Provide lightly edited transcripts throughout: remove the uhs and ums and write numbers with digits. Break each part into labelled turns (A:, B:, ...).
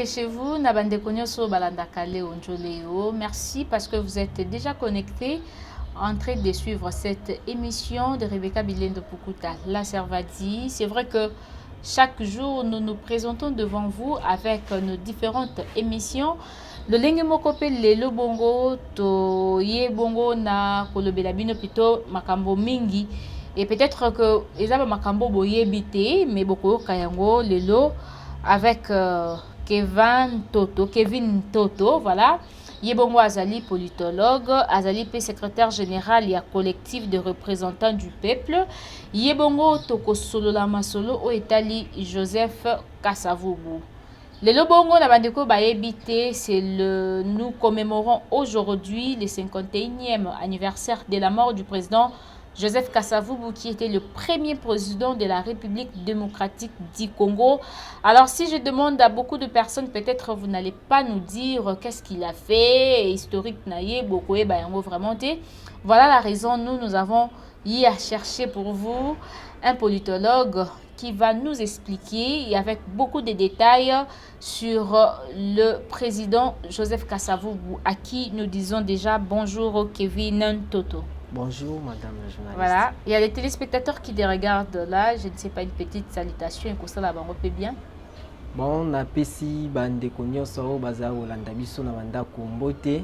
A: que chez vous, Nabande Konyoso Balanda Kale Onjoleo. Merci parce que vous êtes déjà connectés en train de suivre cette émission de Rebecca Bilendo Pukuta, La Servadi. C'est vrai que chaque jour, nous nous présentons devant vous avec nos différentes émissions. Le Lenge Mokope Lelo Bongo, to Ye Bongo na Kolobelabino plutôt Makambo Mingi. Et peut-être que Ezaba Makambo Boye Bite, mais beaucoup Kayango Lelo avec Kevin Toto, voilà. Yebongo Azali, politologue, Azali P, secrétaire général et collectif de représentants du peuple. Yebongo Toko Solo Lamasolo, Oetali Joseph Kasavubu. Le Lobongo Nabandeko Bayebite, nous commémorons aujourd'hui le 51e anniversaire de la mort du président Joseph Kasavubu, qui était le premier président de la République démocratique du Congo. Alors, si je demande à beaucoup de personnes, peut-être vous n'allez pas nous dire qu'est-ce qu'il a fait, historique, naïe, beaucoup, vraiment. Voilà la raison, nous avons y à chercher pour vous un politologue qui va nous expliquer, et avec beaucoup de détails, sur le président Joseph Kasavubu, à qui nous disons déjà bonjour, Kevin Toto.
B: Bonjour, madame la journaliste.
A: Voilà, il y a les téléspectateurs qui te regardent là. Je ne sais pas, une petite salutation et que ça là-bas, on peut bien.
B: Bon, on a pesi bande konyoso baza olanda biso na banda kombote.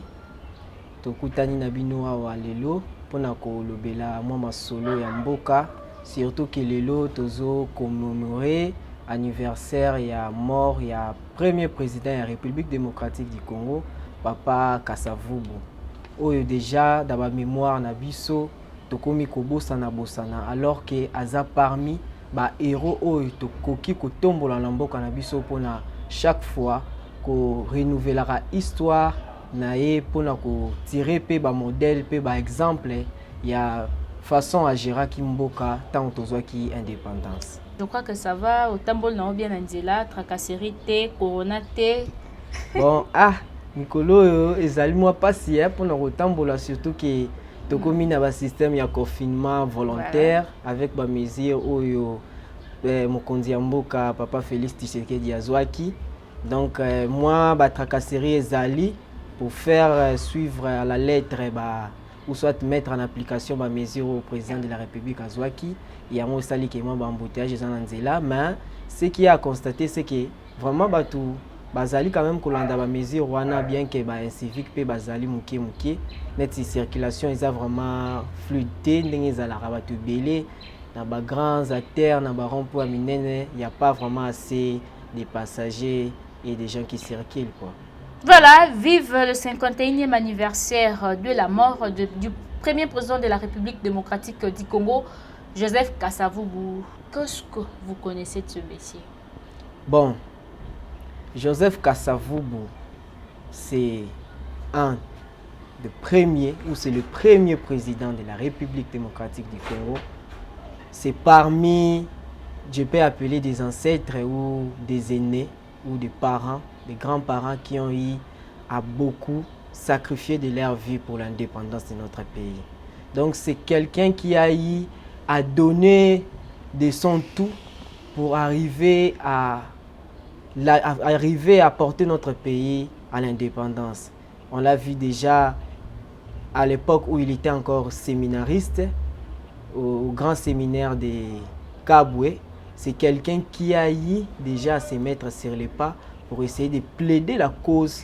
B: Tokutani na bino awa lelo pona ko lobela mwa masolo ya mboka, surtout que lelo tozo commémorer anniversaire ya mort ya premier président de la République démocratique du Congo, Papa Kasavubu. Oyo déjà dans ma mémoire na biso tokomi kobosana bosana, alors que aza parmi ba héros oyo tokoki kotombola na mboka na biso pona chaque fois ko renouveler la histoire na ye pona ko tirer pe ba modèle pe ba exemple ya façon à gérer ki mboka tant tozwa ki indépendance.
A: Je crois que ça va, au tambol na bien Angela, tracasserie te, corona te.
B: Bon, Nicolo ezali moi passé pour nous retambola, surtout que tokomi na ba système ya confinement volontaire, voilà, avec ba mesure oyo mokonzi ya mboka Papa Félix Tshisekedi azwaki. Donc moi ba tracasserie ezali pour faire suivre à la lettre ou soit mettre en application ba mesure au président de la République azwaki. Il y a moi sali que moi ba embouteillage dans nzela, mais ce qui a constaté c'est que vraiment tout bazali quand même kolanda ba mesure wana, bien que ba civique pe bazali muke net circulation eza vraiment fluidité ndenge za la rabatu belé na ba grands artères na ba rond-point minene, il y a pas vraiment assez de passagers et des gens qui circulent quoi.
A: Voilà, vive le 51e anniversaire de la mort du premier président de la République démocratique du Congo, Joseph Kasavubu. Qu'est-ce que vous connaissez de ce monsieur?
B: Bon, Joseph Kasavubu, c'est le premier président de la République démocratique du Congo. C'est parmi, je peux appeler des ancêtres ou des aînés ou des parents, des grands-parents qui ont eu à beaucoup sacrifié de leur vie pour l'indépendance de notre pays. Donc c'est quelqu'un qui a eu à donner de son tout pour arriver à porter notre pays à l'indépendance. On l'a vu déjà à l'époque où il était encore séminariste au grand séminaire de Kabwe. C'est quelqu'un qui a eu déjà à se mettre sur les pas pour essayer de plaider la cause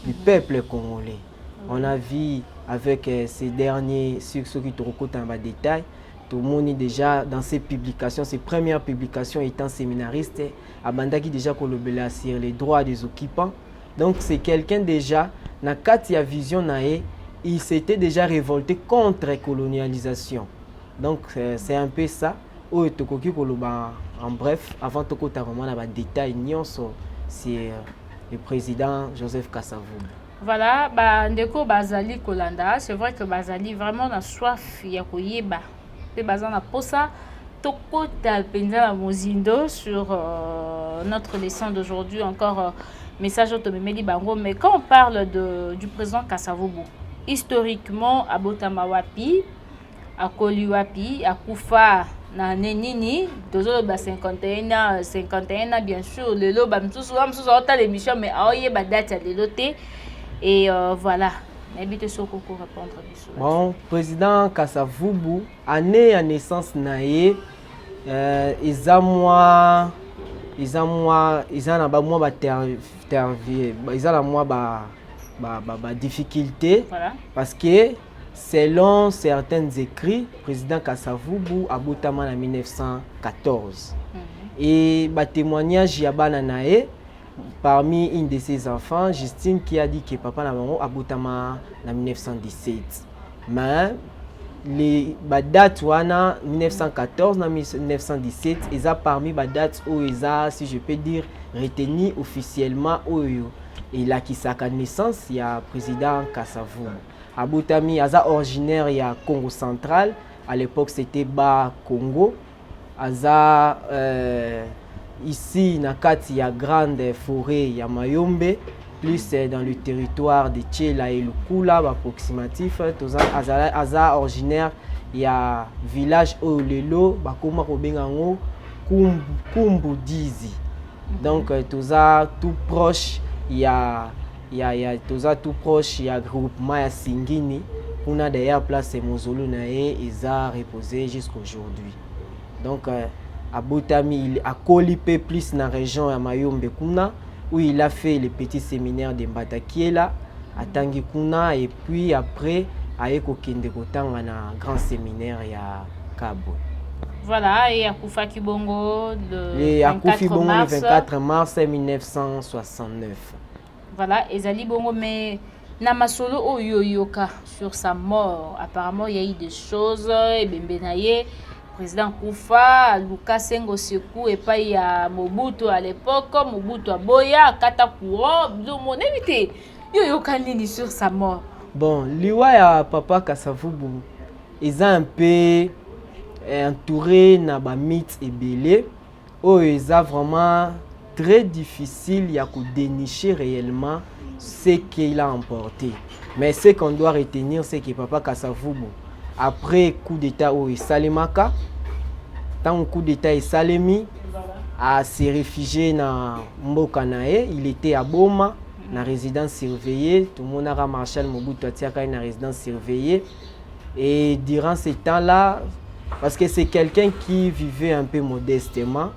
B: du peuple congolais. On a vu avec ces derniers, ceux qui te racontent en détail, tout le monde déjà dans ses publications, ses premières publications étant séminariste, Abandaki déjà kolobela sur les droits des occupants. Donc c'est quelqu'un déjà, na katia vision nae, il s'était déjà révolté contre la colonialisation. Donc c'est un peu ça. En bref, avant de commencer les détails, c'est le président Joseph Kasavubu.
A: Voilà, ndeko bazali kolanda, c'est vrai que bazali vraiment na soif ya koyeba. Pe bazana posa tokota penza la mozindo sur notre leçon d'aujourd'hui, encore message automemeli bango. Mais quand on parle du président Kasavubu, historiquement à Botama wapi, à Koli wapi, à Koufa na nini toujours ba 51 bien sûr le lo ba msusu autant l'émission mais aoye ba date ya lelo te et voilà n'habite sur Coco répondre biso.
B: Bon, président Kasavubu année à naissance naie ils ont difficulté parce que selon certains écrits, président Kasavubu a boutama en 1914 et ba témoignage ya bana nae parmi une de ses enfants, Justine, qui a dit que papa na maman a boutama en 1917. Mais les dates wana 1914 na 1917 ils a parmi les dates où ils a, si je peux dire, retenu officiellement où il a qui sa naissance il y a président Kasavubu aboutami aza originaire ya Congo central, à l'époque c'était Bas Congo, aza ici na kati ya grande forêt ya Mayombe plus dans le territoire de Tchela et Lukula approximatif aza originaire ya village Olelo bakoma kobengango Kumbu Dizi. Donc toza tout proche tout proche ya groupement ya Singini. On a d'ailleurs place Mozolo nae eza reposé jusqu'aujourd'hui. Donc Aboutami il a colipé plus dans la région ya Mayombe kuna où il a fait le petit séminaire de Mbatakiela à Tangi kuna et puis après a ekokende kotanga na grand séminaire ya Kabwe.
A: Voilà, et Akufa Kibongo
B: le 24 mars 1969.
A: Voilà, Ezali Bongo, mais Namasolo Oyoyoka sur sa mort. Apparemment, il y a eu des choses. Et Bembenaye, président Koufa, Lucas Sengo Sekou, et pas il y a Mobutu à l'époque, Mobutu Aboya, Katakuro, Blomo, n'évitez. Yoyoka Nini sur sa mort.
B: Bon, l'Iwa ya Papa Kasavubu, ils ont un peu entouré na mythes et belé. Oh, ils ont vraiment très difficile de dénicher réellement ce qu'il a emporté. Mais ce qu'on doit retenir, c'est que Papa Kasavubu, après coup d'état au Salemaka, tant le coup d'état est Salemi, a se réfugié dans Mbokanae, il était à Boma, dans résidence surveillée. Tout le monde a Marshal Mobutu Atiaka dans résidence surveillée. Et durant ce temps-là, parce que c'est quelqu'un qui vivait un peu modestement,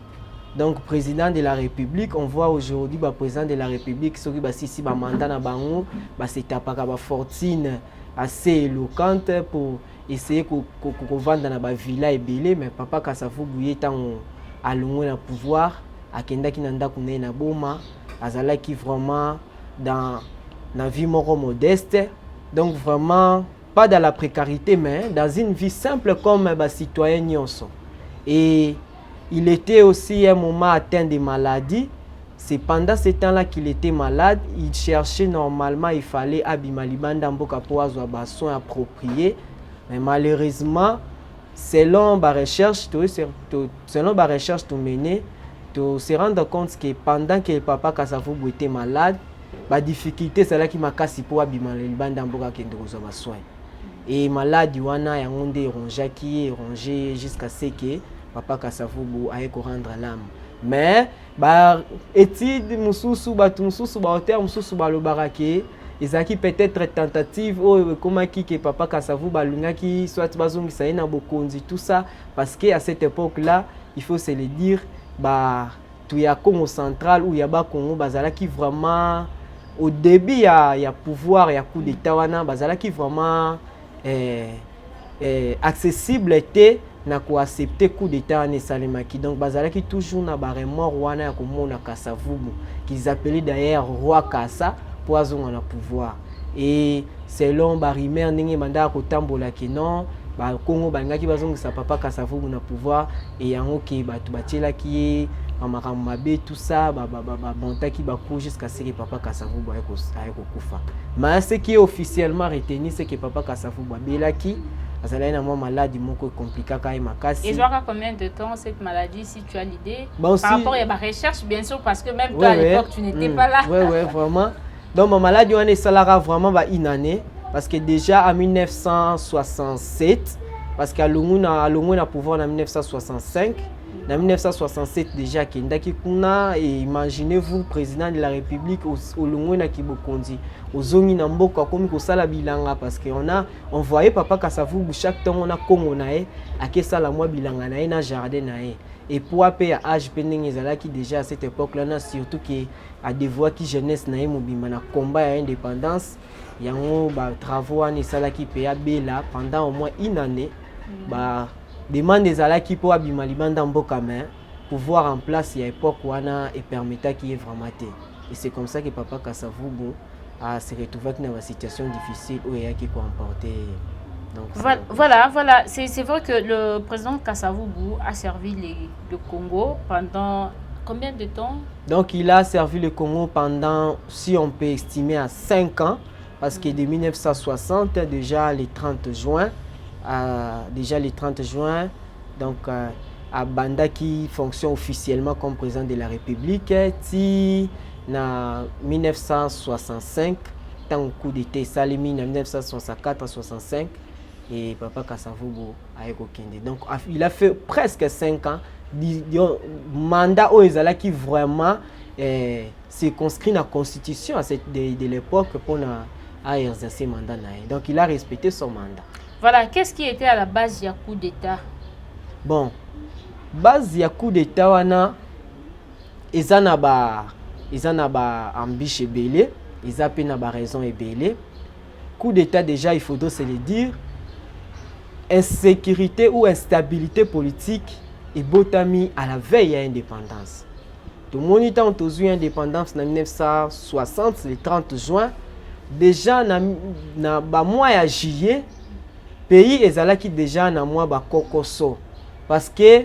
B: donc président de la République, on voit aujourd'hui le président de la République qui si mandat na bango, c'est une fortune assez éloquente pour essayer de vendre dans la villa et belé, mais Papa Kasavubu est à le pouvoir, à Kendaki nanda kune na boma, azala qui vraiment dans la vie modeste, donc vraiment pas dans la précarité, mais dans une vie simple comme un citoyen nyonso. Et il était aussi un moment atteint de maladies. C'est pendant ce temps-là qu'il était malade. Il cherchait normalement, il fallait abimalibanda mboka pour avoir soins appropriés. Mais malheureusement, selon la recherche, tout mené, tu se rends compte que pendant que Papa Kasavubu était malade, la difficulté c'est là qui m'a cassé pour abimalibanda mboka kende kozwa soins. Et malade wana yangonde rongé jusqu'à ce que Papa Kasavubu a rendre l'âme. Mais étude mususu batu mususu ba auteur mususu ba lobarake ezaki peut-être tentative comment que Papa Kasavubu alungaki soit bazongisa na bokonzi tout ça parce que à cette époque-là, il faut se le dire tu ya Congo central où ya ba Congo bazalaki vraiment au début ya pouvoir ya coup d'état wana bazalaki vraiment accessible était na ko accepter coup d'état en Salemaki. Donc bazalaki toujours na ba remords wana ya komona Kasavubu qu'ils appelaient d'ailleurs roi Kasa pour azonga na pouvoir. Et selon ba rumeur ndenge manda ko tambola ki non ba Congo bangaki bazongisa Papa Kasavubu na pouvoir et yango ki batu batiela ki mabe tout ça montaki bakou jusqu'à ce que Papa Kasavubu aille kufa. Mais ce qui est officiellement retenu c'est que Papa Kasavubu belaki azala na maladie moko compliqué ka makasi.
A: Et genre combien de temps cette maladie si tu as l'idée par rapport à ma recherche bien sûr parce que même toi à l'époque tu n'étais pas là.
B: Ouais vraiment. Donc ma maladie on est salara vraiment une année parce que déjà en 1967 parce qu'à Longuna pouvoir en 1965, en 1967 déjà Kendaki Kuna, et imaginez-vous président de la République au Longuna Kibokondi, au Zongi Namboka comme Kosala Bilanga, parce on voyait Papa Kasavubu chaque temps on a Congo nae, à Kesa la moi Bilanga nae na jardin nae. Et pour appeler à âge pendant qui déjà à cette époque-là, surtout qui a des voix qui jeunesse nae mobima na combat à indépendance, il y a un travaux en Isala qui paye là pendant au moins une année. Bah demande des ala qui pour abima libanda mboka mais pour voir en place il y a époque où on a et permettait qui est vraiment et c'est comme ça que Papa Kasavubu a se retrouvé dans une situation difficile où il y a qui comporter. Donc
A: voilà, c'est vrai que le président Kasavubu a servi le Congo pendant combien de temps? Donc
B: il a servi le Congo pendant, si on peut estimer, à 5 ans, parce que de 1960 déjà le 30 juin, donc à Banda qui fonctionne officiellement comme président de la République, ti na 1965, tant coup d'état Salimi en 1964-65 et Papa Kasavubu a été donc il a fait presque 5 ans mandat où ils allaient qui vraiment se conscrit dans la constitution de l'époque pour exercer mandat. Donc il a respecté son mandat.
A: Voilà, qu'est-ce qui était à la base du coup d'État?
B: Bon, base du coup d'État, wana, ils en ont ambition belé, ils ont pas raison et belé. Coup d'État déjà, il faudrait se le dire, insécurité ou instabilité politique et botami à la veille de l'indépendance. Tout le monde a eu l'indépendance en 1960, le 30 juin. Déjà, dans le mois de juillet, le pays est déjà dans le mois de Kokoso. Parce que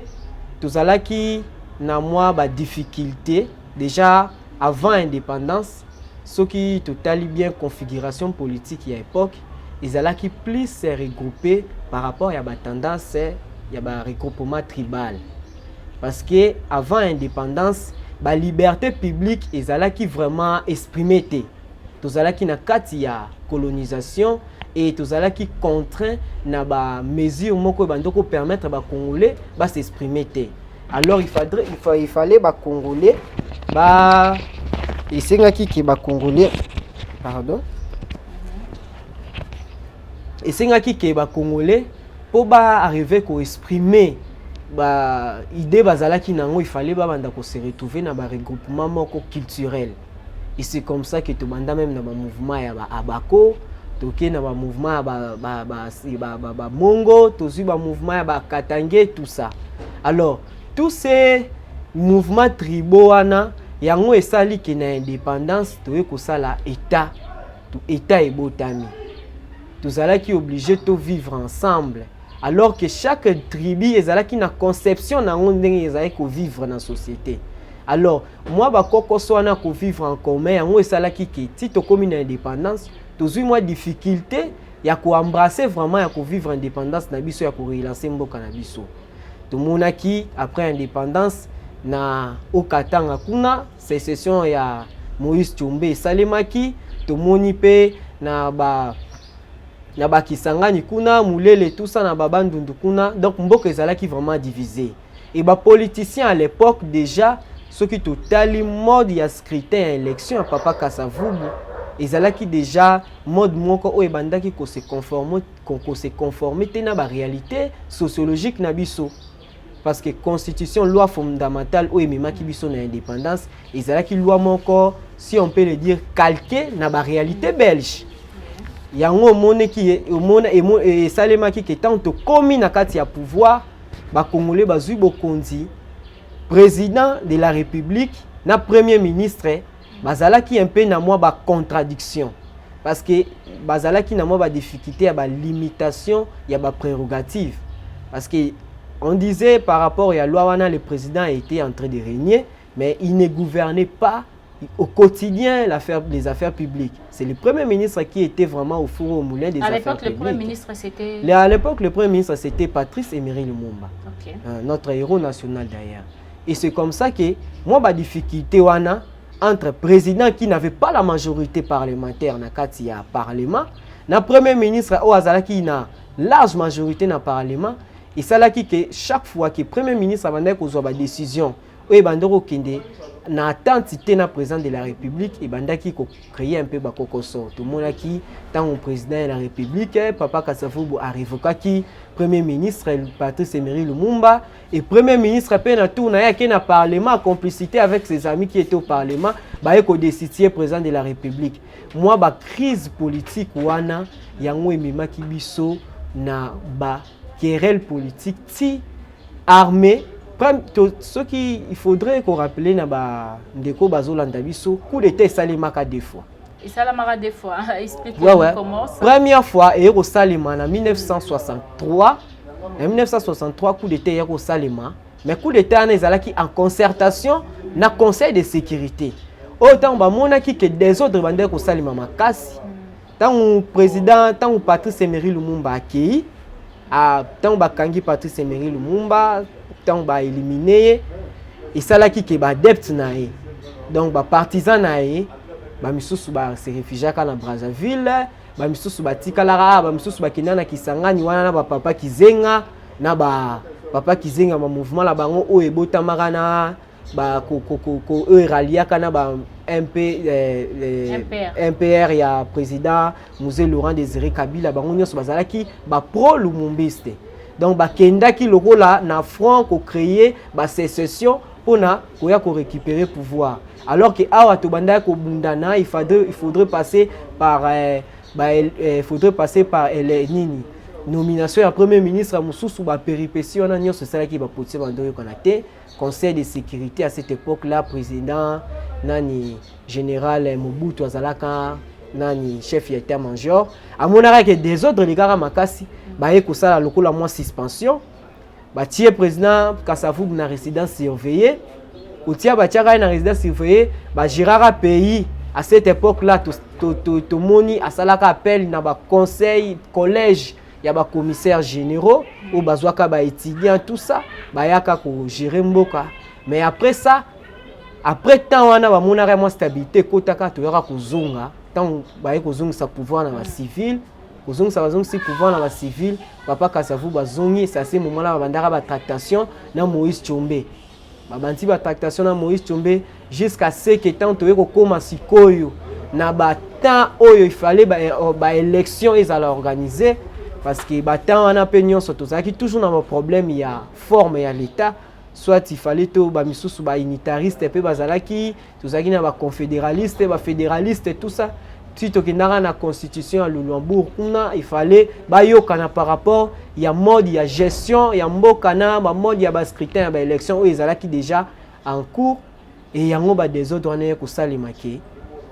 B: tout ça qui na moi ba difficulté déjà avant l'indépendance, ce qui totalement bien configuration politique à l'époque, ils allaient qui plus se regrouper par rapport à la tendance, il y a un regroupement tribal. Parce que avant l'indépendance, la liberté publique, ils allaient qui vraiment exprimer tout ça qui na kati ya colonisation et tout ça qui contraint na ba mesure moko bandoko permettre ba Congolais ba s'exprimer. Alors il fallait ba Congolais ba esengaki ki ba Congolais pardon esengaki ki ba Congolais pour ba arriver ko exprimer ba idée bazalaki nango, il fallait ba banda ko se retrouver na ba regroupement moko culturel. Et c'est comme ça que tout le monde même dans le mouvement Abako, tout le dans le mouvement Mongo, tout le mouvement Katangé, tout ça. Alors, tous ces mouvements tribaux, il y a un sali qui est indépendance, tout que ça là État, tout État est botami. Tout ça qui est obligé de vivre ensemble. Alors que chaque tribu est là qui a une conception de vivre dans la société. Alors, moi, je vivre en commun, si tu as une indépendance, tu as une difficulté, il y a embrasser vraiment, il y a vivre l'indépendance, il y a relancer mboka na biso. Tout le monde qui après l'indépendance, na Okatanga kuna, sécession ya Moïse Tshombe Salemaki, tout le monde peut na ba Kisangani kuna, Moulele tout ça na Babandundu kuna, donc mboka ezala qui vraiment divisé. Et les politiciens à l'époque déjà ceux qui totalement mode ya scrutin à élection à Papa Kasavubu, ils allaient qui déjà mode moko o ebanda qui se conformer na ba réalité sociologique na biso, parce que constitution loi fondamentale o emema ki biso na indépendance, ils allaient qui loi moko, si on peut le dire, calqué na ba réalité belge. Yango mone qui et salema qui tant to komi na kati ya pouvoir ba congolais bazui bokonzi président de la République, na premier ministre, bazala qui un peu na moi ba contradiction, parce que bazala qui na moi ba difficulté à ba limitation, il y a ba prérogative, parce que on disait par rapport à la loi wana le président était en train de régner, mais il ne gouvernait pas au quotidien les affaires publiques. C'est le premier ministre qui était vraiment au four au moulin des affaires publiques. À l'époque, le premier ministre c'était Patrice Emery Lumumba, okay. Notre héros national d'ailleurs. Et c'est comme ça que moi, ma difficulté wana entre président qui n'avait pas la majorité parlementaire na kati ya parlement, na premier ministre o azala qui na large majorité dans le Parlement. Et ça là qui que chaque fois que le Premier ministre a une décision, et bandoko kende na attente na président de la République et bandaki ko créer un peu ba kokoso. Tout le monde qui tant au président de la République, Papa Kasavubu a révoqué qui Premier ministre Patrice Emery Lumumba et Premier ministre a na tour na yake na Parlement en complicité avec ses amis qui étaient au Parlement, ba ko décider président de la République. Moi ba crise politique wana yango emema kibiso na ba querelle politique ti armée. Ce qu'il faudrait qu'on rappelle na ndeko bazolanda biso coup d'état salimaka deux fois.
A: Et salimaka deux fois. Expliquez-nous comment ça.
B: Première fois et au salima en 1963. En 1963 coup d'état et au salima, mais coup d'état na ezalaki en concertation na conseil de sécurité. Autant ba monaki que des autres bandeko au salima makasi. Tant président, tant Patrice Emery Lumumba akei, tant bakangi Patrice Emery Lumumba ba éliminé et ça là qui est adepte naé donc ba partisan naé ba misusu ba se réfugié na Brazzaville ba misusu ba tikalara ba misusu ba kinana Kisangani wana na ba papa Kizenga na ba papa Kizenga ma mouvement la bango o ebota marana ba ko raliaka na ba MPR ya président Mzee Laurent Désiré Kabila bango nyonso bazalaki ba pro lumumbiste. Donc, bakenda ki logo là na front ko créer ba sécession pour na koya ko récupérer pouvoir. Alors que awa to banda ko bundana il faudrait passer par nini nomination ya premier ministre mususu ba péripétie on a nyonso sala ki ba potier bandoyo konate conseil de sécurité à cette époque là président nani général Mobutu azalaka nani chef d'état-major amonaka que des autres les gars makasi baye ko sala lokola moi suspension ba tie président Kasavubu na résidence surveillée ou tia ba tia na résidence surveillée ba girara pays à cette époque là to moni asalaka appel na ba conseil collège ya ba commissaires généraux ou bazwaka ba étudiants tout ça ba yaka ko gérer mboka mais après ça après temps wana ba monaka moi stabilité kotaka to yaka kozonga tant baye kozonga sa pouvoir na ba civil kozonga sa bazonga si pouvoir na ba civil Papa Kasavubu bazongi ça c'est moment là bandaka ba tractation na Moïse Tshombe babanti ba tractation na Moïse Tshombe jusqu'à ce que tant to yeko koma sikoyo na ba temps oyo il fallait ba élection ils allaient organiser parce que ba temps wana pe nyonso tozaki toujours na problème il y a forme ya l'état soit il fallait to ba misusu ba unitariste pe bazalaki tozaki na ba confédéraliste ba fédéraliste tout ça si tu as la constitution à Lulambourg, il fallait bayokana par rapport il y a mode il y a gestion il y a mbokana mode il y a scrutin il y a élection où ils allaient déjà en cours et il y a des autres années que ça les marqué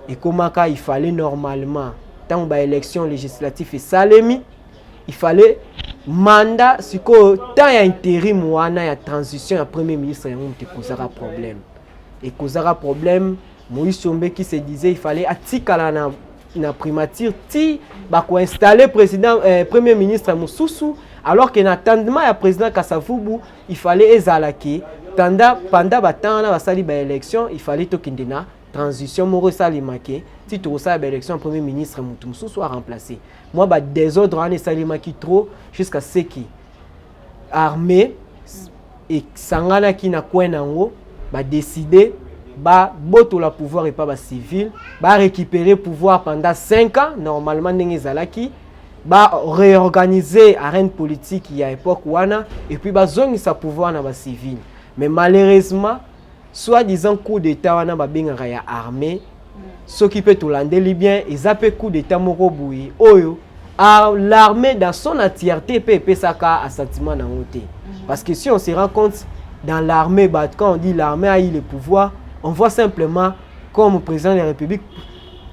B: et comment il fallait normalement tant ba élection législative et salemi il fallait mandat si ko tant y a intérim wana ya transition ya premier ministre ya monte causera problème et causera problème Moïse Tshombe qui se disait il fallait atikala na primature ti ba ko installer président premier ministre Mususu alors que n'attendement ya président Kasavubu il fallait ezalaki pendant battant na basali ba élection il fallait to kindena transition moro salimake ti to sa ba élection premier ministre Mususu soit remplacé moi ba désordre en salimaki trop jusqu'à ce qui armée et sangana ki na kwenango ba décider ba boto la pouvoir et pas ba civil ba récupérer pouvoir pendant 5 ans normalement ndenge zalaki ba réorganiser arène politique il y a époque wana et puis ba zongi sa pouvoir na ba civil mais malheureusement soit disant coup d'état wana ba bengaka ya armée ce qui peut tout lander libyen ils appellent coup d'état moko boui oyo l'armée dans son entièreté peut saka à sentiment na ngote parce que si on se rend compte dans l'armée quand on dit l'armée a eu le pouvoir on voit simplement comme président de la République,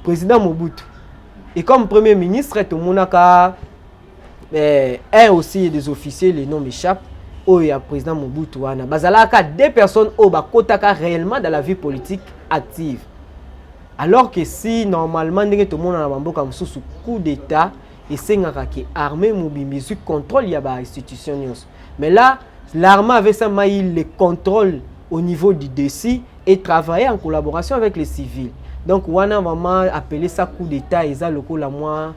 B: président Mobutu. Et comme premier ministre, tout le monde a aussi des officiers, les noms m'échappent. Oh, il y a président Mobutu. Bazalaka des personnes au bakotaka réellement dans la vie politique active. Alors que si normalement tout le monde a un sous coup d'état et c'est l'armée mobile contrôle il y a des institutions. Mais là, l'armée avait ça le contrôle au niveau du décis et travailler en collaboration avec les civils. Donc on a vraiment appelé ça coup d'état et ça le coup la moi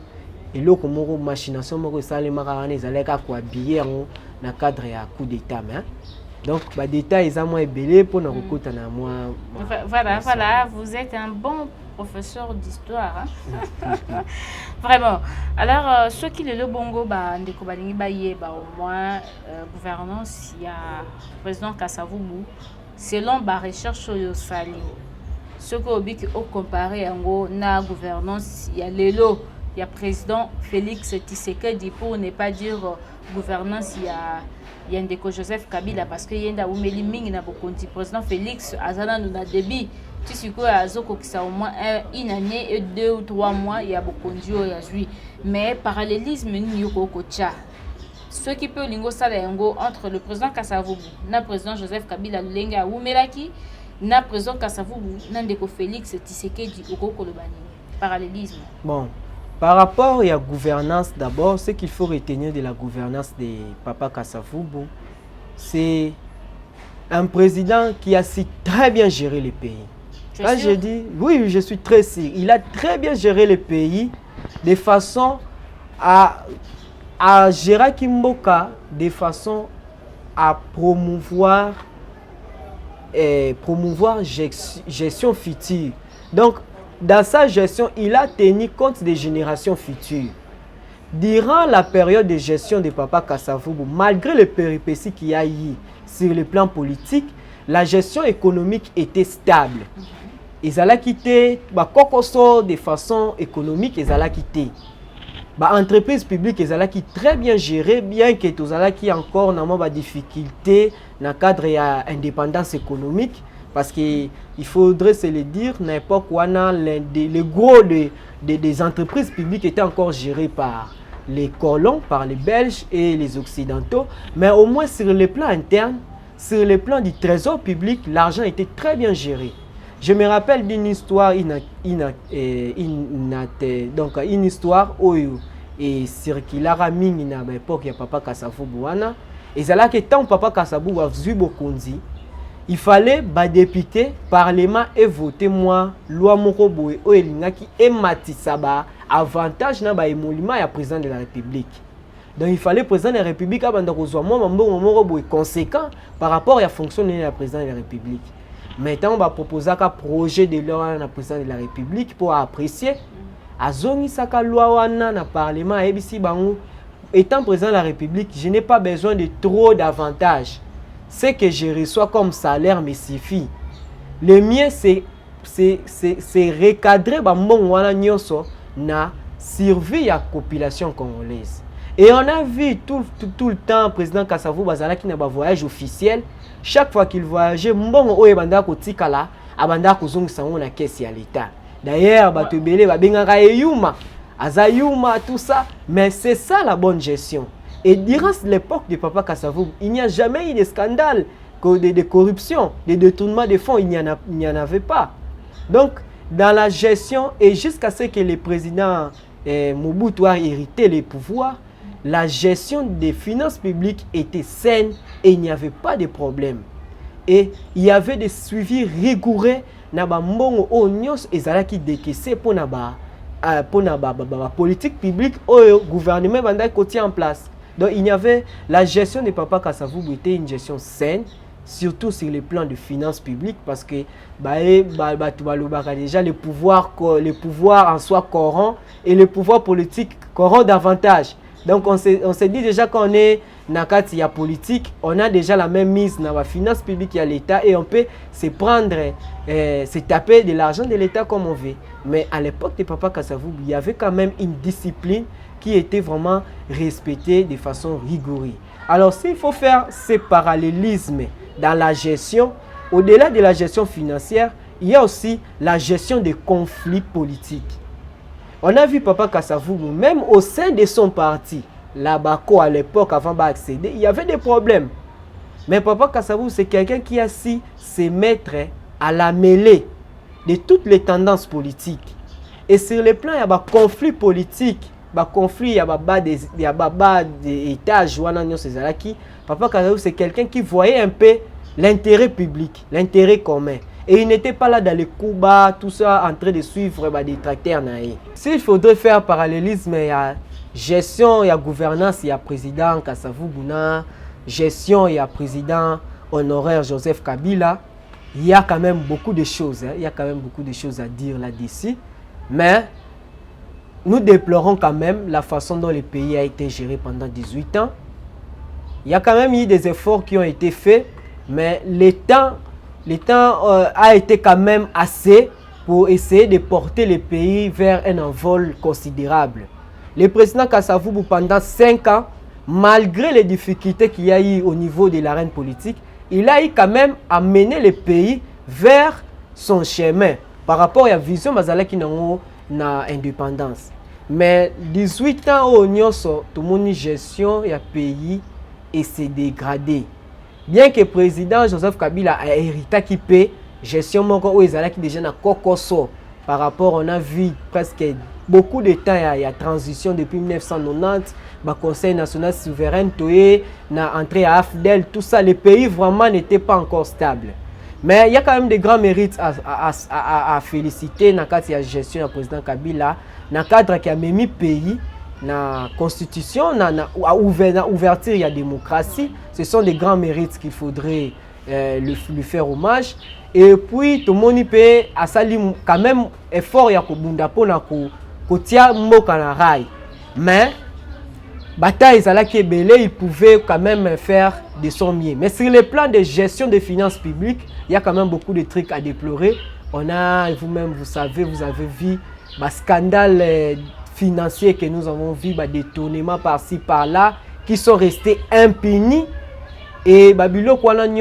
B: eloko moko machination moko esalemaka wana ezalaka kohabiller yango na cadre ya coup d'état. Donc badétail eza mwa ebele mpona kokota na mwa
A: voilà, vous êtes un bon professeur d'histoire. Vraiment. Alors, ceux qui le bongo, ndeko balingi bayeba au moins gouvernance, il y a président Kasavubu, selon la recherche au Sali. Ce que vous comparé na gouvernance, il y a l'élo, il y a président Félix Tshisekedi, pour ne pas dire gouvernance, il y a Ndeko Joseph Kabila, parce qu'il y a un président Félix Azana nous a débit. Tu sais quoi, Azoko qui ça au moins une année et 2 ou 3 mois, il y a beaucoup de jours, mais parallélisme n'y a pas. Ce qui peut lingo salengo entre le président Kasavubu, le président Joseph Kabila Lenga Oumelaki, le président Kasavubu, Ndeko Félix Tshisekedi Oko Kolobani. Parallélisme.
B: Bon, par rapport à la gouvernance, d'abord, ce qu'il faut retenir de la gouvernance de Papa Kasavubu, c'est un président qui a si très bien géré le pays. Quand je dis, oui, je suis très sûr. Il a très bien géré le pays de façon à gérer Kimboka, de façon à promouvoir gestion future. Donc, dans sa gestion, il a tenu compte des générations futures. Durant la période de gestion de Papa Kasavubu, malgré les péripéties qu'il y a eu sur le plan politique, la gestion économique était stable. Ils allaient quitter de façon économique, ils allaient quitter. Entreprise publique, ils allaient très bien gérer, bien que tous allaient qui encore n'ont pas de difficultés dans le cadre de l'indépendance économique, parce qu'il faudrait se le dire, n'importe quoi, le gros des entreprises publiques étaient encore gérées par les colons, par les Belges et les Occidentaux, mais au moins sur le plan interne, sur le plan du trésor public, l'argent était très bien géré. Je me rappelle d'une histoire, donc une histoire où il circulait à Mingi na l'époque il y a Papa Kasavubu wana. Et c'est là que tant Papa Kasavubu a vu Bokonzi, il fallait député parlement et voter moi loi moko boye o elinga ki ematisa ba avantage na ba emolima ya président de la République. Donc il fallait président de la République abanda kozwa moi mbongo moko boye conséquent par rapport à la fonction de la président de la République. Maintenant, on va proposer un projet de loi à la présidente de la République pour apprécier. Azongi saka loi wana na parlement ebisi bango. Étant président de la République, je n'ai pas besoin de trop d'avantages. Ce que je reçois comme salaire me suffit. Le mien c'est recadrer bambon wana nyonso na survie la population congolaise. Et on a vu tout le temps le président Kasavubu bazalaki na ba voyage officiel. Chaque fois qu'il voyageait, mbongo oye banda kotikala, abanda kozongisa ngo na caisse ya l'État. D'ailleurs, bato belé babengaka yuma, azayuma tout ça, mais c'est ça la bonne gestion. Et durant l'époque de Papa Kasavubu, il n'y a jamais eu de scandale, de corruption, de détournement de fonds, il n'y en avait pas. Donc, dans la gestion et jusqu'à ce que le président Mobutu a hérité les pouvoirs, la gestion des finances publiques était saine et il n'y avait pas de problème. Et il y avait des suivis rigoureux na ba mbongo o nyos ezalaki décaissé pour na politique publique au gouvernement banda côté en place. Donc il y avait la gestion de Papa Kasavubu était une gestion saine, surtout sur le plan de finances publiques parce que déjà le pouvoir en soi corrompt et le pouvoir politique corrompt davantage. Donc on se dit déjà qu'on est nakati ya politique, on a déjà la même mise dans la finance publique à l'État et on peut se prendre, se taper de l'argent de l'État comme on veut. Mais à l'époque de Papa Kasavubu, il y avait quand même une discipline qui était vraiment respectée de façon rigoureuse. Alors s'il faut faire ce parallélisme dans la gestion, au-delà de la gestion financière, il y a aussi la gestion des conflits politiques. On a vu Papa Kasavubu, même au sein de son parti, la Bako à l'époque, avant d'accéder, il y avait des problèmes. Mais Papa Kasavubu, c'est quelqu'un qui a su se mettre à la mêlée de toutes les tendances politiques. Et sur le plan, il y a des conflits politiques, des conflits, il y a des étages, Papa Kasavubu, c'est quelqu'un qui voyait un peu l'intérêt public, l'intérêt commun. Et il n'était pas là dans les coups bas, tout ça, en train de suivre des tracteurs. S'il faudrait faire parallélisme, il y a gestion, il y a gouvernance, il y a président Kasavubu Bouna, gestion, il y a président honoraire Joseph Kabila. Il y a quand même beaucoup de choses, il y a quand même beaucoup de choses à dire là-dessus. Mais nous déplorons quand même la façon dont le pays a été géré pendant 18 ans. Il y a quand même eu des efforts qui ont été faits, mais le temps a été quand même assez pour essayer de porter le pays vers un envol considérable. Le président Kasavubu, pendant 5 ans, malgré les difficultés qu'il y a eu au niveau de l'arène politique, il a eu quand même amené le pays vers son chemin par rapport à la vision qui na indépendance. Mais 18 ans au Nyonso, tout le monde gestion du pays et s'est dégradé. Bien que le président Joseph Kabila a hérité qui paie gestion moko qui déjà na kokoso par rapport on a vu presque beaucoup de temps il y a transition depuis 1990 le Conseil national souverain toé na entrée à AFDEL, tout ça, le pays vraiment n'était pas encore stable. Mais il y a quand même des grands mérites à féliciter dans le cadre de la gestion du président Kabila, dans le cadre qui a mis le pays, dans la constitution, dans l'ouverture de la démocratie. Ce sont des grands mérites qu'il faudrait lui faire hommage. Et puis, tout le monde peut quand même effort ya kobunda pona ko tia mboka na rail. Mais bataille qui est belé, il pouvait quand même faire de son mieux. Mais sur le plan de gestion des finances publiques, il y a quand même beaucoup de trucs à déplorer. On a, vous-même, vous avez vu, le scandale financier que nous avons vu, détournements par-ci, par-là, qui sont restés impunis. Et Babylone,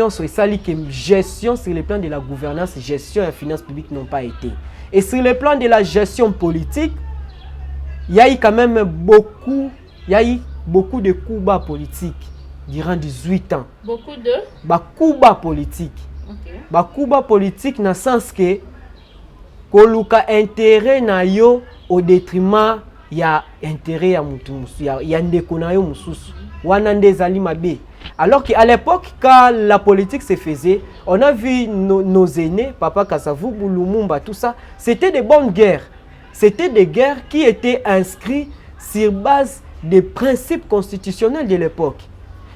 B: c'est ça que gestion sur le plan de la gouvernance, gestion et finances publiques n'ont pas été. Et sur le plan de la gestion politique, il y a eu quand même beaucoup de coups bas politiques durant 18 ans.
A: Beaucoup de
B: coups bas politiques. Okay. Coups bas politiques dans le sens que koluka intérêt na yo au détriment ya intérêt ya mutu musu ya ndeko na yo mususu wana ndezali mabe. Alors qu'à l'époque, quand la politique se faisait, on a vu nos aînés, Papa Kasavubu, Lumumba, tout ça, c'était des bonnes guerres. C'était des guerres qui étaient inscrites sur base des principes constitutionnels de l'époque.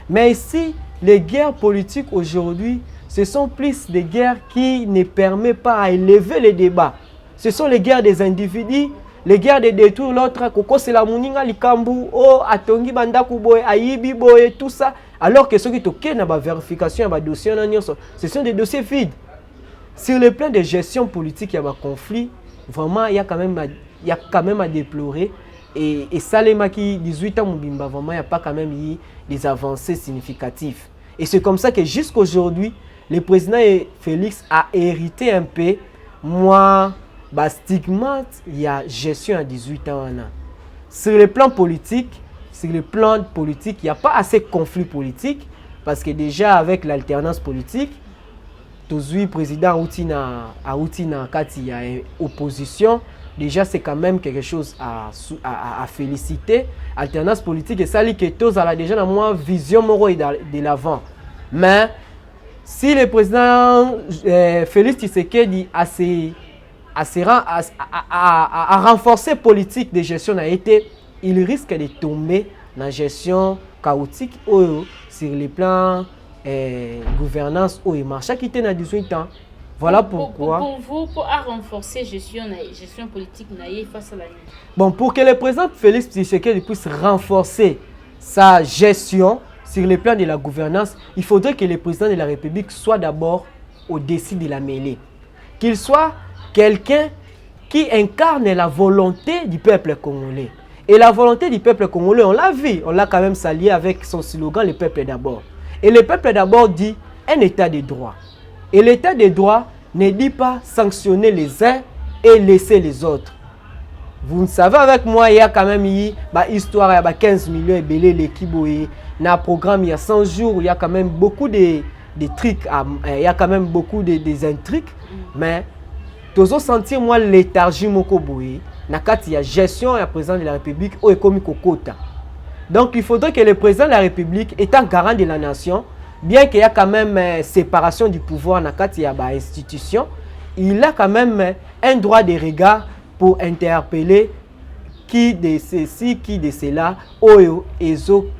B: Mais ici, les guerres politiques aujourd'hui, ce sont plus des guerres qui ne permettent pas à élever les débats. Ce sont les guerres des individus, les guerres de détruire l'autre, Koko c'est la Muninga Likambu, Oh, Atongi Bandaku Boy, Ayibi Boy, tout ça. Alors que ceux qui toquent dans la vérification, dossier, ce sont des dossiers vides. Sur le plan de gestion politique, il y a un conflit. Vraiment, il y a quand même à déplorer. Et Salema qui 18 ans, vraiment, il n'y a pas quand même eu des avancées significatives. Et c'est comme ça que jusqu'aujourd'hui, le président Félix a hérité un peu, stigmate, il y a gestion à 18 ans. Sur le plan politique, il n'y a pas assez de conflits politiques parce que déjà avec l'alternance politique, le président Outina Kati a opposition. Déjà, c'est quand même quelque chose à féliciter. Alternance politique, et ça, c'est que tous a déjà dans moi vision morale de l'avant. Mais si le président Félix Tshisekedi a renforcé politique de gestion a été, il risque de tomber dans la gestion chaotique sur les plans gouvernance ou marché qui était dans 18 ans. Voilà pourquoi.
A: Pour vous, pour renforcer gestion politique face à la nuit.
B: Bon, pour que le président Félix Tshisekedi puisse renforcer sa gestion sur le plan de la gouvernance, il faudrait que le président de la République soit d'abord au-dessus de la mêlée. Qu'il soit quelqu'un qui incarne la volonté du peuple congolais. Et la volonté du peuple congolais, on l'a vu, on l'a quand même salué avec son slogan « Le peuple d'abord ». Et le peuple d'abord dit un état de droit. Et l'état de droit ne dit pas sanctionner les uns et laisser les autres. Vous savez avec moi, il y a quand même eu une histoire, il y a 15 millions et belé l'équipe. Dans le programme, il y a 100 jours, il y a quand même beaucoup de trucs, il y a quand même beaucoup des intrigues. Mais toujours sentir moi léthargie moko boye. Il y a gestion et le président de la République ou économique quota. Donc il faudrait que le président de la République, étant garant de la nation, bien qu'il y a quand même séparation du pouvoir dans il y a institution, il a quand même un droit de regard pour interpeller qui de ceci, qui de cela, ou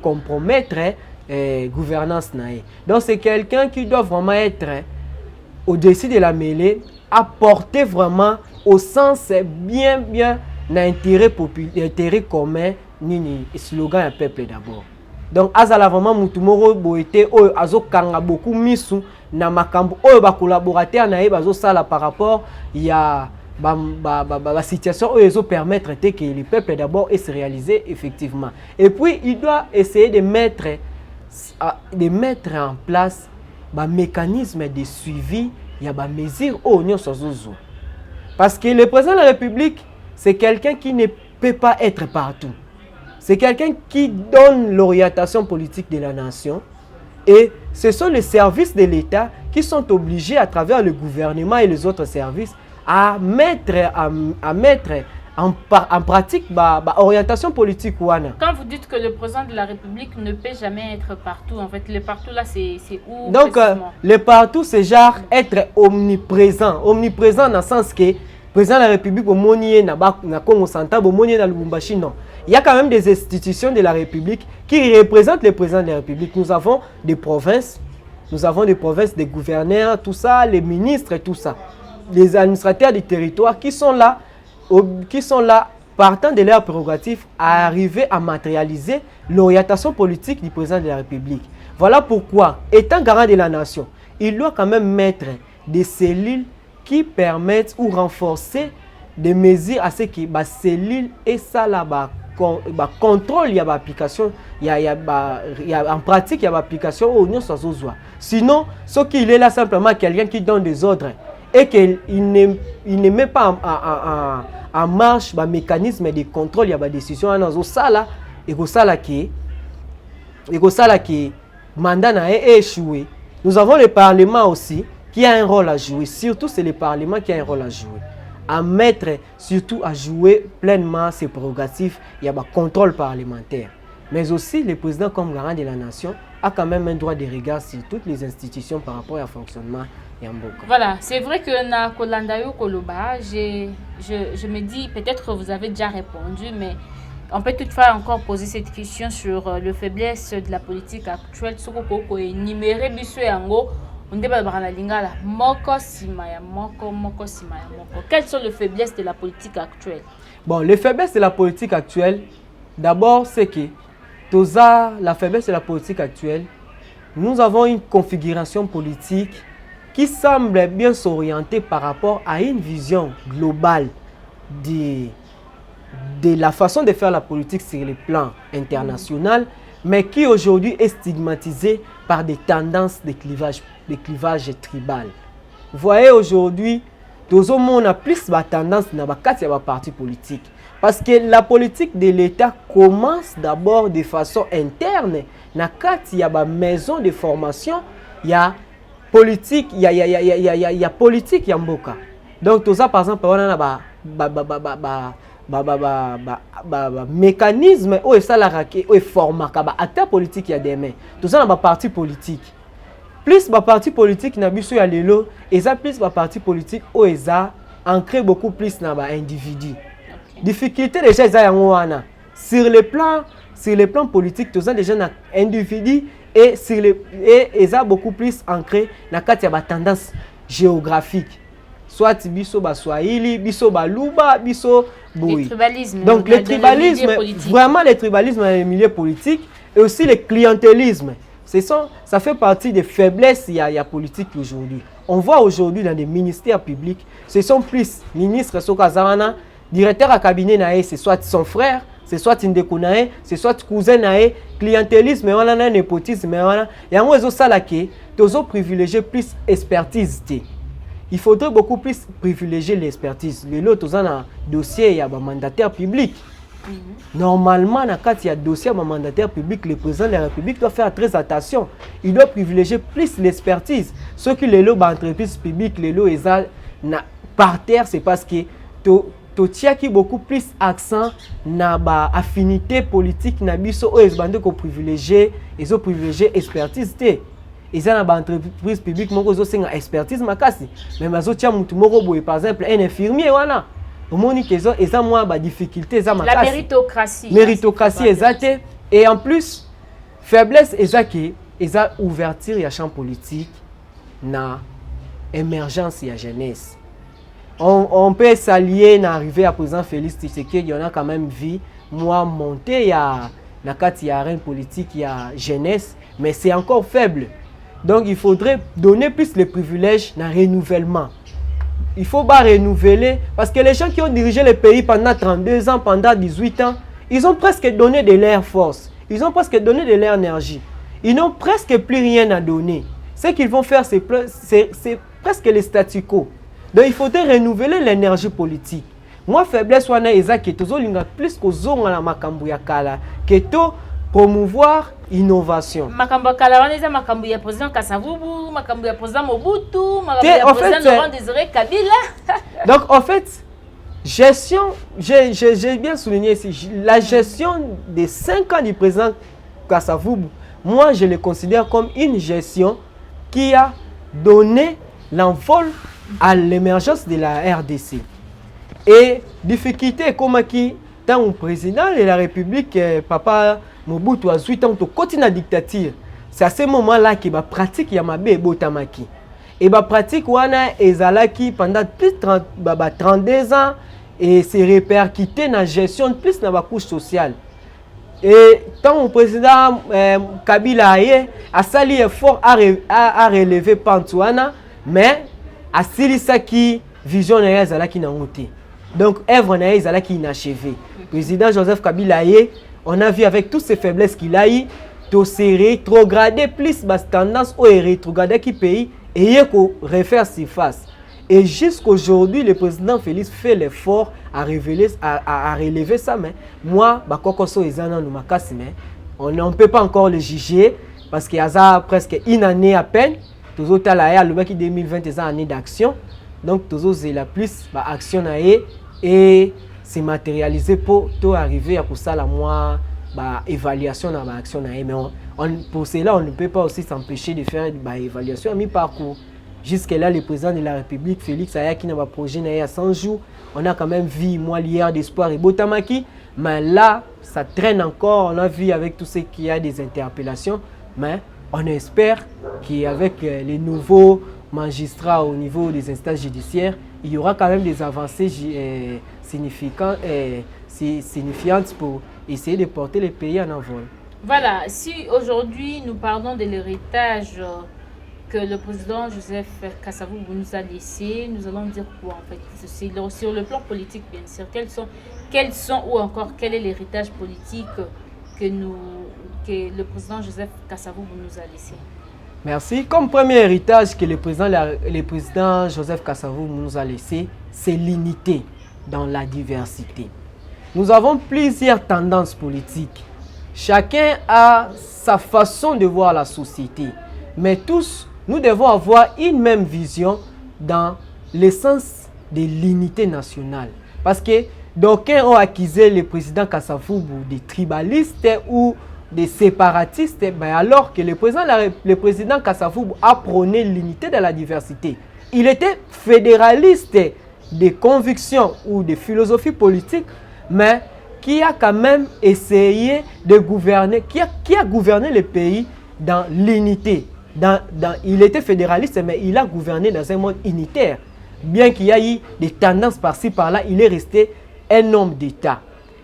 B: compromettre gouvernance naïe. Donc c'est quelqu'un qui doit vraiment être au-dessus de la mêlée, apporter vraiment au sens bien l'intérêt commun, ni slogan du peuple d'abord. Donc azala vraiment mutumoro boete oyo azokanga beaucoup misu na makambo oyo ba collaborateur na ye bazo sala par rapport ya la situation où ils ont permettre que le peuple d'abord et se réaliser effectivement. Et puis il doit essayer de mettre en place un mécanisme de suivi, il y a des mesures au niveau sozozo. Parce que le président de la République, c'est quelqu'un qui ne peut pas être partout. C'est quelqu'un qui donne l'orientation politique de la nation. Et ce sont les services de l'État qui sont obligés, à travers le gouvernement et les autres services, à mettre en pratique l'orientation politique.
A: Quand vous dites que le président de la République ne peut jamais être partout, en fait, le partout là, c'est où?
B: Donc, le partout, c'est genre être omniprésent. Omniprésent dans le sens que le président de la République, au Congo central, au Lubumbashi, non. Il y a quand même des institutions de la République qui représentent le président de la République. Nous avons des provinces, des gouverneurs, tout ça, les ministres et tout ça. Les administrateurs du territoire qui sont là, partant de leurs prérogatives, à arriver à matérialiser l'orientation politique du président de la République. Voilà pourquoi, étant garant de la nation, il doit quand même mettre des cellules qui permettent ou renforcer des mesures à ce que les cellules et ça là, contrôle, il y a l'application, en pratique, il y a l'application au niveau sozozoa. Sinon, ce qu'il est là simplement quelqu'un qui donne des ordres et qu'il ne met pas en marche le mécanisme de contrôle, il y a des décisions dans ça là, et ça qui mandat n'a échoué. Nous avons le Parlement aussi qui a un rôle à jouer. Surtout, c'est le Parlement qui a un rôle à jouer. À mettre, surtout à jouer pleinement ses prérogatives, il y a un contrôle parlementaire. Mais aussi, le président, comme garant de la nation, a quand même un droit de regard sur toutes les institutions par rapport au fonctionnement.
A: Voilà, c'est vrai que na Kolandayo Koloba, je me dis, peut-être que vous avez déjà répondu, mais on peut toutefois encore poser cette question sur le faiblesse de la politique actuelle. Quelles sont les faiblesses de la politique actuelle?
B: Bon, les faiblesses de la politique actuelle, d'abord, c'est que la faiblesse de la politique actuelle, nous avons une configuration politique qui semble bien s'orienter par rapport à une vision globale de la façon de faire la politique sur le plan international, mais qui aujourd'hui est stigmatisée par des tendances de clivage tribal. Vous voyez aujourd'hui, tout le monde a plus de tendance dans les partis politiques. Parce que la politique de l'État commence d'abord de façon interne. Dans la maison de formation, il y a politique, il y a politique, il y a mboka. Donc tout ça, par exemple, on a mécanisme où ça la où format acteur politique il y a des mains. Tout ça dans parti politique. Plus les parti politique na biso ya lelo, et ça plus les parti politique où ça ancré beaucoup plus dans l'individu. Difficulté déjà wana sur le plan politique, tout ça déjà na individu et ça beaucoup plus ancré na kati ya tendance géographique. Soit biso ba Swahili, biso ba Luba, biso Boui. Donc le tribalisme, vraiment le tribalisme dans les milieux politiques et aussi le clientélisme. Ça fait partie des faiblesses il y a politique aujourd'hui. On voit aujourd'hui dans des ministères publics, ce sont plus ministres Sokazarana, directeur à cabinet nae, c'est soit son frère, c'est soit Indeko nae, c'est soit cousin nae, clientélisme, on a un népotisme, il y a un ça là qui toujours privilégier plus expertise. Il faudrait beaucoup plus privilégier l'expertise. Les autres ont un dossier, il y a un mandataire public. Normalement, quand il y a un dossier, un mandataire public, le président de la République doit faire très attention. Il doit privilégier plus l'expertise. Ceux qui les lots d'entreprise publique, les lots par terre, c'est parce que tu as beaucoup plus accent na ba affinité politique na biso ils ont privilégié expertise. ils ont une entreprise publique, ils ont une expertise makasi. Mais ils ont par exemple un infirmier voilà. Au moins qu'ils ont moins de difficultés,
A: la méritocratie.
B: Méritocratie exacte. Et en plus faiblesse est ils ont ouverture à champ politique na émergence et jeunesse. On peut s'allier n'arriver à président Félix Tshisekedi, on a quand même vu moi monter ya na kati ya arène politique ya jeunesse, mais c'est encore faible. Donc il faudrait donner plus les privilèges dans le renouvellement. Il faut pas renouveler parce que les gens qui ont dirigé le pays pendant 32 ans, pendant 18 ans, ils ont presque donné de leur force, ils ont presque donné de leur énergie. Ils n'ont presque plus rien à donner. Ce qu'ils vont faire, c'est presque le statu quo. Donc il faudrait renouveler l'énergie politique. Moi, faiblesse, c'est que plus que promouvoir l'innovation.
A: Makambo kala wana eza makambo ya président Kasavubu, makambo ya président Mobutu, makambo ya président Laurent Désiré Kabila.
B: Donc en fait, gestion, j'ai bien souligné ici, la gestion des 5 ans du président Kasavubu, moi je le considère comme une gestion qui a donné l'envol à l'émergence de la RDC. Et difficulté comme qui tant au président de la République, Papa Mobutu a 8 ans, continue la dictature. C'est à ce moment-là qu'il va pratique Yamabe et Botamaki. Et va pratique wana ezalaki pendant plus de 32 ans et c'est répercuté dans la gestion plus dans la couche sociale. Et tant au président Kabila a sali effort à relever Pantouana, mais a silisaki vision na ezalaki na ngote. Donc œuvre na ezalaki inachevée. Président Joseph Kabila on a vu avec toutes ces faiblesses qu'il a eu, to se rétrograder plus bas tendance ou rétrograder qui pays et il faut refaire surface. Et jusqu'aujourd'hui, le président Félix fait l'effort à relever ça, mais moi, on ne peut pas encore le juger parce qu'il y a presque une année à peine. Toujours le 2020 est une année d'action, donc toujours c'est la plus action et c'est matérialisé pour arriver à ça la moi évaluation dans l'action mais pour cela on ne peut pas aussi s'empêcher de faire une évaluation à mi-parcours. Jusque là le président de la République Félix Aya qui n'a pas projet à 100 jours, on a quand même vu moi l'hier d'espoir et Botamaki, mais là ça traîne encore. On a vu avec tout ce qu'il y a des interpellations, mais on espère qu'avec les nouveaux magistrats au niveau des instances judiciaires, il y aura quand même des avancées signifiantes pour essayer de porter le pays en envol.
A: Voilà, si aujourd'hui nous parlons de l'héritage que le président Joseph Kasavubu nous a laissé, nous allons dire quoi en fait? C'est sur le plan politique bien sûr. Quels sont ou encore quel est l'héritage politique que le président Joseph Kasavubu nous a laissé?
B: Merci. Comme premier héritage que le président Joseph Kasavubu nous a laissé, c'est l'unité dans la diversité. Nous avons plusieurs tendances politiques. Chacun a sa façon de voir la société. Mais tous, nous devons avoir une même vision dans l'essence de l'unité nationale. Parce que d'aucuns ont accusé le président Kasavubu de tribaliste ou des séparatistes, alors que le président Kasavubu a prôné l'unité de la diversité. Il était fédéraliste de convictions ou de philosophie politique, mais qui a quand même essayé de gouverner, qui a gouverné le pays dans l'unité. Il était fédéraliste, mais il a gouverné dans un monde unitaire. Bien qu'il y ait eu des tendances par-ci, par-là, il est resté un homme d'État.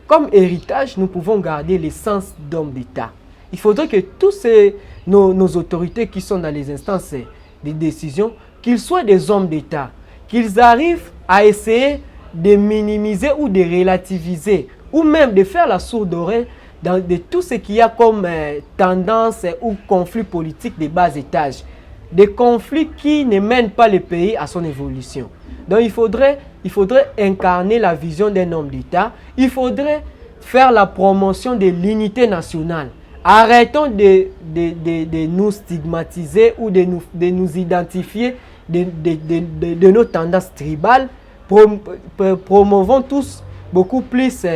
B: Comme héritage, nous pouvons garder l'essence d'homme d'État. Il faudrait que tous nos autorités qui sont dans les instances de décision, qu'ils soient des hommes d'État, qu'ils arrivent à essayer de minimiser ou de relativiser, ou même de faire la sourde oreille de tout ce qu'il y a comme tendance ou conflit politique de bas étage. Des conflits qui ne mènent pas le pays à son évolution. Donc il faudrait incarner la vision d'un homme d'État. Il faudrait faire la promotion de l'unité nationale. Arrêtons de nous stigmatiser ou de nous identifier de nos tendances tribales. Promouvons tous beaucoup plus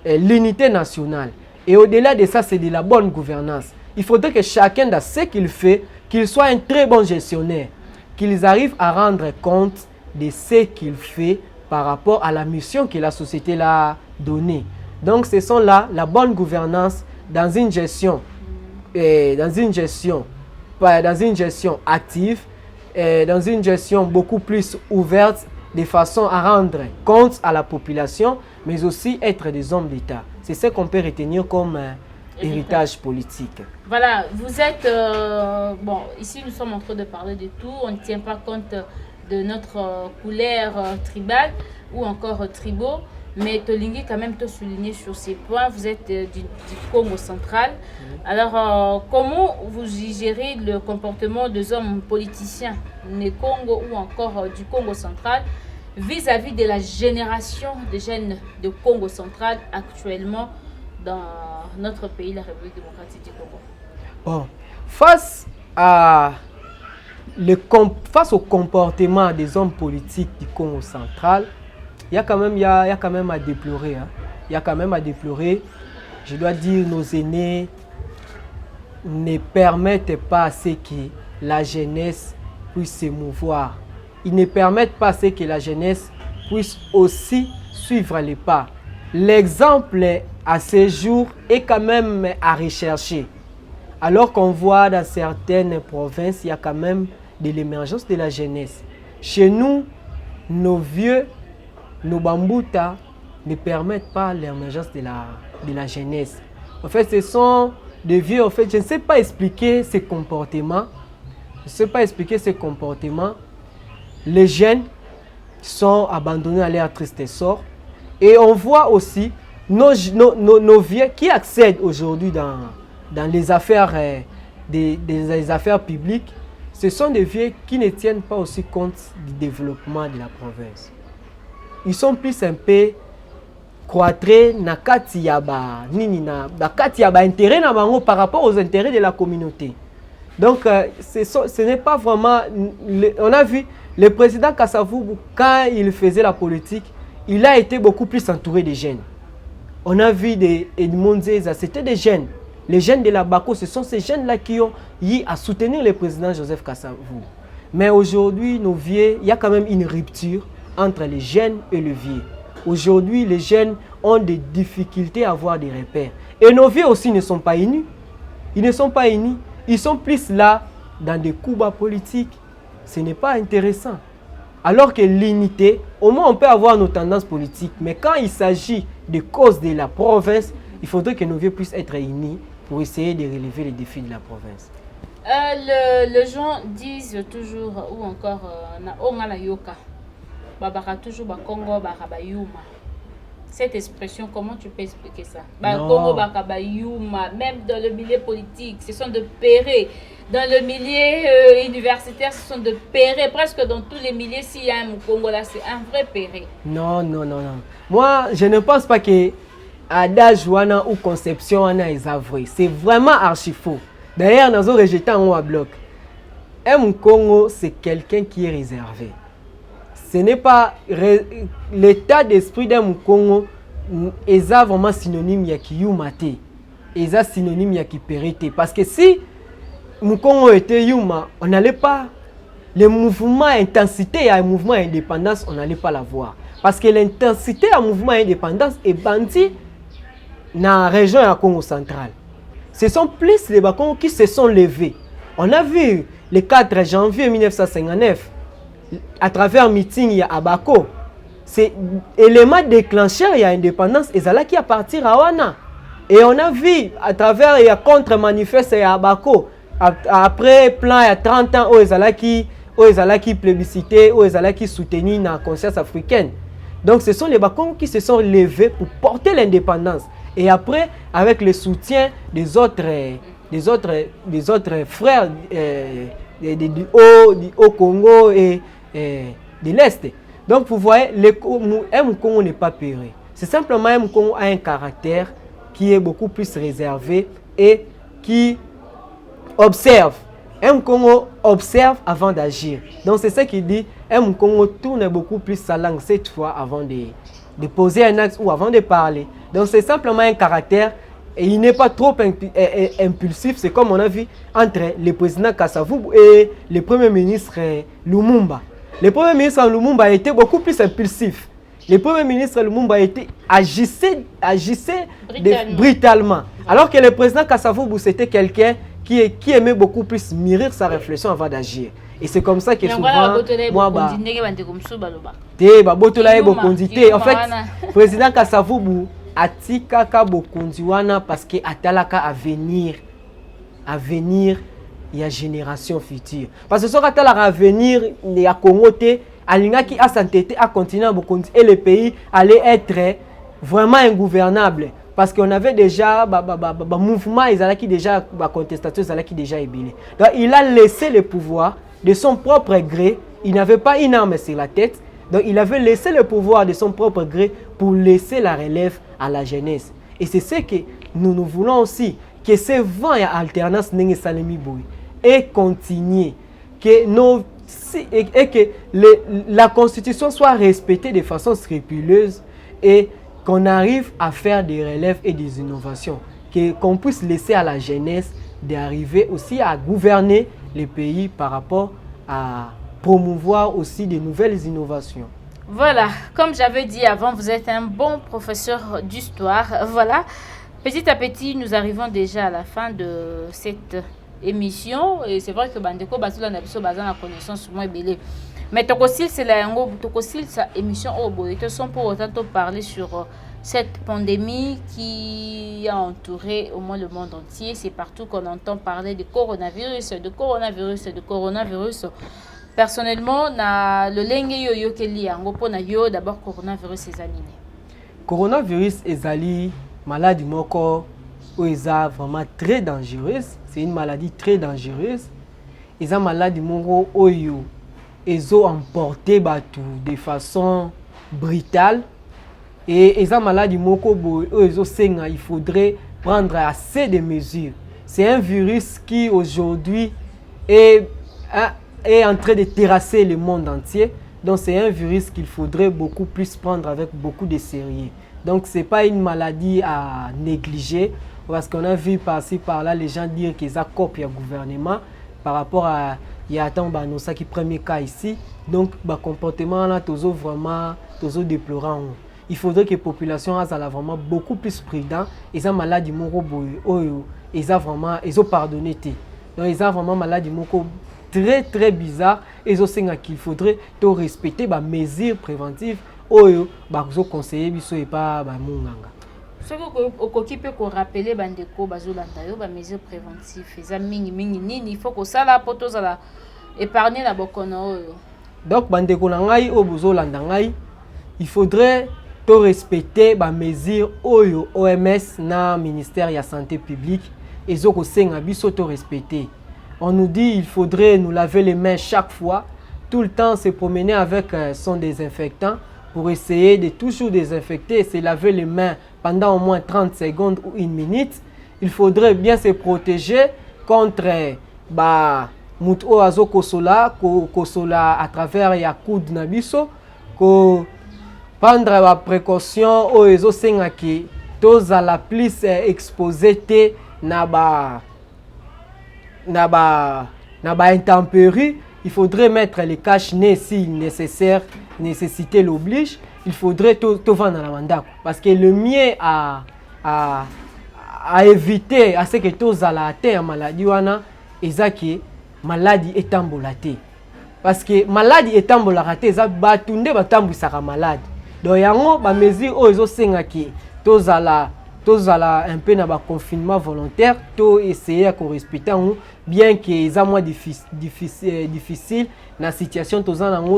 B: l'unité nationale. Et au-delà de ça, c'est de la bonne gouvernance. Il faudrait que chacun dans ce qu'il fait, qu'il soit un très bon gestionnaire, qu'ils arrivent à rendre compte de ce qu'il fait par rapport à la mission que la société l'a donnée. Donc ce sont là la bonne gouvernance dans une gestion active, dans une gestion beaucoup plus ouverte, de façon à rendre compte à la population, mais aussi être des hommes d'État. C'est ce qu'on peut retenir comme héritage politique.
A: Voilà, vous êtes... bon, ici nous sommes en train de parler de tout, on ne tient pas compte de notre couleur tribale ou encore tribaux, mais Tolingi quand même te souligner sur ces points. Vous êtes du Congo central. Alors, comment vous gérez le comportement des hommes politiciens du Congo ou encore du Congo central vis-à-vis de la génération des jeunes de Congo central actuellement dans notre pays, la République démocratique du Congo?
B: Bon, face au comportement des hommes politiques du Congo central, il y a quand même à déplorer. Hein. Il y a quand même à déplorer. Je dois dire, nos aînés ne permettent pas à ce que la jeunesse puisse se mouvoir. Ils ne permettent pas à ce que la jeunesse puisse aussi suivre les pas. L'exemple à ce jour est quand même à rechercher. Alors qu'on voit dans certaines provinces, il y a quand même de l'émergence de la jeunesse. Chez nous, nos vieux, nos bamboutas ne permettent pas l'émergence de la jeunesse. En fait, ce sont des vieux, en fait, je ne sais pas expliquer ces comportements. Les jeunes sont abandonnés à leur triste sort. Et on voit aussi nos vieux qui accèdent aujourd'hui dans les affaires, des affaires publiques. Ce sont des vieux qui ne tiennent pas aussi compte du développement de la province. Ils sont plus un peu croîtrés na kati ya ba intérêt na bango par rapport aux intérêts de la communauté. Donc ce n'est pas vraiment... On a vu le président Kasavubu, quand il faisait la politique, il a été beaucoup plus entouré de jeunes. On a vu des Edmond Zeza, c'était des jeunes. Les jeunes de la Bako, ce sont ces jeunes-là qui ont eu à soutenir le président Joseph Kasavubu. Mais aujourd'hui, nos vieux, il y a quand même une rupture entre les jeunes et les vieux. Aujourd'hui, les jeunes ont des difficultés à avoir des repères. Et nos vieux aussi ne sont pas unis. Ils ne sont pas unis. Ils sont plus là dans des coups bas politiques. Ce n'est pas intéressant. Alors que l'unité, au moins on peut avoir nos tendances politiques. Mais quand il s'agit de causes de la province, il faudrait que nos vieux puissent être unis pour essayer de relever les défis de la province.
A: Les gens disent toujours, ou encore, na ongala yoka. Babaka toujours Congo Bakabayuma. Cette expression, comment tu peux expliquer ça? Congo Bakabayuma, même dans le milieu politique, ce sont de pérés. Dans le milieu universitaire, ce sont de pérés. Presque dans tous les milieux, s'il y a un Congo là, c'est un vrai péré.
B: Non. Moi, je ne pense pas que adage ou conception est vrai. C'est vraiment archi faux. D'ailleurs, nous avons rejeté en haut à bloc. Un Congo, c'est quelqu'un qui est réservé. Ce n'est pas l'état d'esprit d'un Congo est vraiment synonyme de Yumate. C'est synonyme de Périté. Parce que si Congo était Yuma, on n'allait pas. Le mouvement intensité à un mouvement indépendance, on n'allait pas la voir. Parce que l'intensité à un mouvement indépendance est bandie dans la région du Congo central. Ce sont plus les Bakongos qui se sont levés. On a vu le 4 janvier 1959. À travers le meeting à Bako, c'est l'élément déclencheur de l'indépendance et c'est là qui a parti à Wana. Et on a vu à travers le contre-manifeste à Bako, après plan il y a 30 ans, où ils qui plébiscité, où ils qui soutenu la conscience africaine. Donc ce sont les Bakongos qui se sont levés pour porter l'indépendance. Et après, avec le soutien des autres frères du Haut Congo et de l'Est. Donc vous voyez, le Congo n'est pas péré. C'est simplement un Congo a un caractère qui est beaucoup plus réservé et qui observe. Un Congo observe avant d'agir. Donc c'est ce qui dit, un Congo tourne beaucoup plus sa langue cette fois avant de poser un acte ou avant de parler. Donc c'est simplement un caractère Et il n'est pas trop impulsif. C'est comme on a vu entre le président Kasavubu et le premier ministre Lumumba. Le premier ministre Lumumba a été beaucoup plus impulsif. Le premier ministre Lumumba agissait brutalement. Alors que le président Kasavubu, c'était quelqu'un qui aimait beaucoup plus mûrir sa réflexion avant d'agir. Et c'est comme ça que souvent, moi, en fait, le président Kasavubu atika ka bokonzi wana parce que atalaka avenir ya génération future. Parce que ce atalaka avenir ya Congo te alingaki a s'entêter à continuer à bokonzi et le pays allait être vraiment ingouvernable parce qu'on avait déjà mouvement qui déjà contestation qui déjà ébélé. Donc il a laissé le pouvoir de son propre gré, il n'avait pas une arme sur la tête. Donc il avait laissé le pouvoir de son propre gré pour laisser la relève à la jeunesse. Et c'est ce que nous voulons aussi, que ce vent et alternance n'engagent salemi boui et continuer, que la constitution soit respectée de façon scrupuleuse et qu'on arrive à faire des relèves et des innovations, qu'on puisse laisser à la jeunesse d'arriver aussi à gouverner les pays par rapport à promouvoir aussi de nouvelles innovations.
A: Voilà, comme j'avais dit avant, vous êtes un bon professeur d'histoire. Voilà, petit à petit, nous arrivons déjà à la fin de cette émission. Et c'est vrai que Bandeko Basula n'a pas la connaissance moins belée. Mais Tokosil, c'est la émission au bout. Ils sont pour autant parler sur cette pandémie qui a entouré au moins le monde entier. C'est partout qu'on entend parler de coronavirus. Personnellement, na le lenge yo keli yango pona yo d'abord coronavirus ezali.
B: Coronavirus ezali maladie moko eza vraiment très dangereuse, c'est une maladie très dangereuse. Eza maladie moko oyo ezo emporter batu de façon brutale et eza maladie moko boyo ezo senga il faudrait prendre assez de mesures. C'est un virus qui aujourd'hui est en train de terrasser le monde entier. Donc c'est un virus qu'il faudrait beaucoup plus prendre avec beaucoup de sérieux. Donc ce n'est pas une maladie à négliger parce qu'on a vu par-ci par-là les gens dire qu'ils ont copié le gouvernement par rapport à ça qui premier cas ici. Donc le comportement là vraiment déplorant. Il faudrait que la population soit vraiment beaucoup plus prudent. Ils ont maladie moko ils ont vraiment pardonné. Donc ils ont vraiment maladie moko très très bizarre et aussi qu'il faudrait respecter les mesures préventives oyo bazo conseiller biso et pas ba munganga.
A: Ce que occupé ko rappeler bandeko bazolanda yo ba mesures préventives eza mingi nini il faut que ça la poto za la épargner la bokono oyo.
B: Donc bandeko na ngai o bozolanda ngai il faudrait respecter ba mesures oyo OMS na ministère ya santé publique ezoko senga biso respecter. On nous dit qu'il faudrait nous laver les mains chaque fois, tout le temps se promener avec son désinfectant pour essayer de toujours désinfecter et se laver les mains pendant au moins 30 secondes ou une minute. Il faudrait bien se protéger contre muto azo kosola à travers ya coude nabiso, ko prendre la précaution o ezo senga ki toza la plus exposé te na intempéries, il faudrait mettre les cache-nez si nécessaire, nécessité l'oblige. Il faudrait tout vendre dans la mandat parce que le mieux à éviter à ce que tous à la terre maladie wana ezaki maladie est embolaté parce que maladie est embolaté ça batunde batambusaka maladie donc yango ba mesure o ezo senga ki tous à la un peu dans le confinement volontaire, tout essayer à respecter bien que c'est moins difficile dans la situation,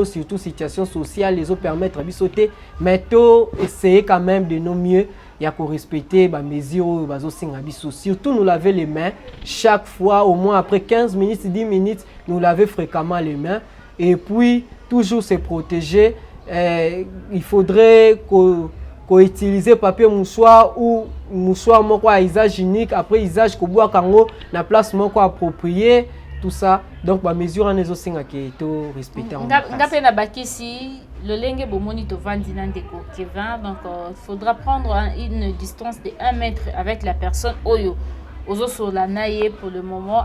B: surtout situation sociale, les autres permettre de sauter, mais tout essayer quand même de nos mieux et à respecter les mesures, surtout nous laver les mains chaque fois, au moins après 15 minutes, 10 minutes, nous laver fréquemment les mains et puis toujours se protéger. Il faudrait utiliser papier mouchoir ou mouchoir moko à usage unique après usage ko bois kango na place moko approprié tout ça. Donc, ma mesure en ezosinga qui est tout respecté.
A: Ngapé na bakisi le lenge bomoni to vandi nandeko Kevin, donc il faudra prendre une distance de 1 mètre avec la personne oyo. Ozo sola naye pour le moment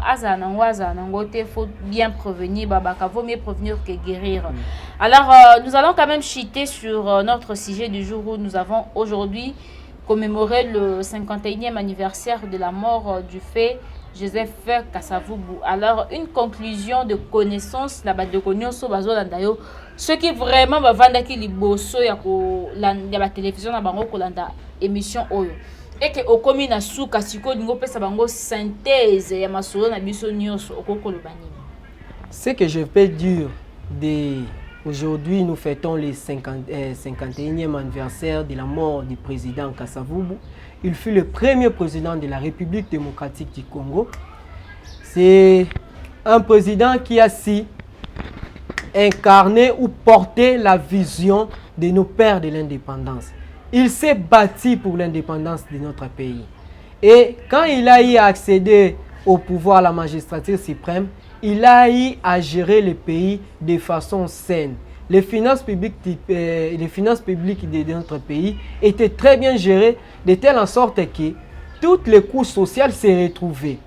A: il faut bien prévenir, babaka vaut mieux prévenir que guérir. Alors nous allons quand même chuter sur notre sujet du jour où nous avons aujourd'hui commémoré le 51e anniversaire de la mort du fait Joseph Kasavubu. Alors une conclusion de connaissance la bande de connaissance bazolanda yo ceux qui vraiment bavandaki liboso ya ko la télévision na bango kolanda émission oyo et que au commune na suka siko ningo pesa bango synthèse ya masolo na biso nyonso okokolo banini.
B: Ce que je peux dire aujourd'hui nous fêtons le 51e anniversaire de la mort du président Kasavubu. Il fut le premier président de la République démocratique du Congo. C'est un président qui a su incarner ou porter la vision de nos pères de l'indépendance. Il s'est battu pour l'indépendance de notre pays. Et quand il a eu à accéder au pouvoir à la magistrature suprême, il a eu à gérer le pays de façon saine. Les finances publiques de notre pays étaient très bien gérées, de telle sorte que toutes les couches sociales s'est retrouvées.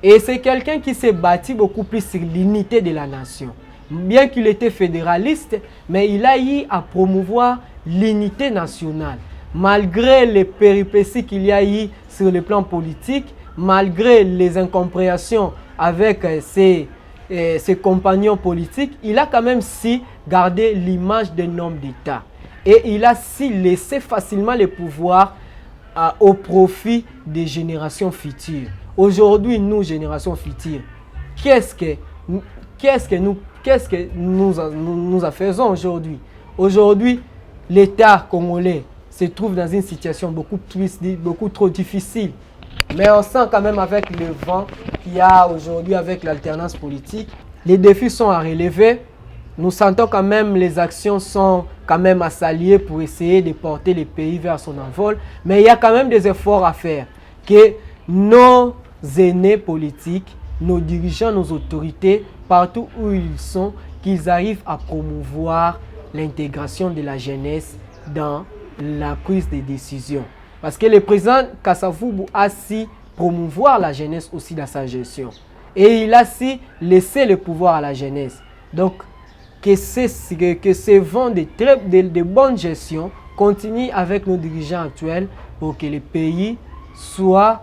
B: Et c'est quelqu'un qui s'est bâti beaucoup plus sur l'unité de la nation. Bien qu'il était fédéraliste, mais il a eu à promouvoir l'unité nationale. Malgré les péripéties qu'il y a eu sur le plan politique, malgré les incompréhensions avec ses compagnons politiques, il a quand même su garder l'image d'un homme d'État. Et il a su laisser facilement le pouvoir au profit des générations futures. Aujourd'hui, nous, générations futures, qu'est-ce que nous faisons aujourd'hui? Aujourd'hui, l'État congolais se trouve dans une situation beaucoup trop difficile. Mais on sent quand même avec le vent qu'il y a aujourd'hui avec l'alternance politique, les défis sont à relever. Nous sentons quand même les actions sont quand même à s'allier pour essayer de porter le pays vers son envol. Mais il y a quand même des efforts à faire. Que nos aînés politiques, nos dirigeants, nos autorités, partout où ils sont, qu'ils arrivent à promouvoir l'intégration de la jeunesse dans la prise de décision. Parce que le président Kasavubu a su promouvoir la jeunesse aussi dans sa gestion. Et il a su laisser le pouvoir à la jeunesse. Donc, que ces vents de bonne gestion continuent avec nos dirigeants actuels pour que le pays soit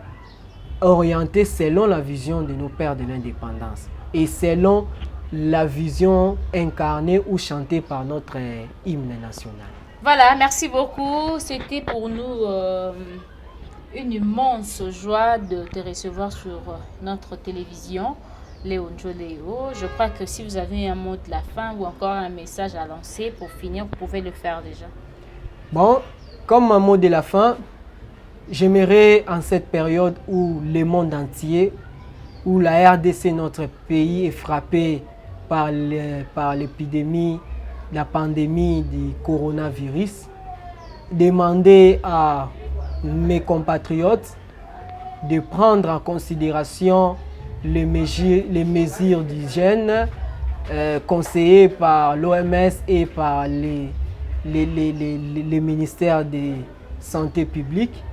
B: orienté selon la vision de nos pères de l'indépendance et selon la vision incarnée ou chantée par notre hymne national.
A: Voilà, merci beaucoup. C'était pour nous une immense joie de te recevoir sur notre télévision, Léo Njoleo. Je crois que si vous avez un mot de la fin ou encore un message à lancer pour finir, vous pouvez le faire déjà.
B: Bon, comme un mot de la fin, j'aimerais en cette période où le monde entier, où la RDC, notre pays, est frappé par l'épidémie, la pandémie du coronavirus, demander à mes compatriotes de prendre en considération les mesures d'hygiène conseillées par l'OMS et par les ministères de santé publique.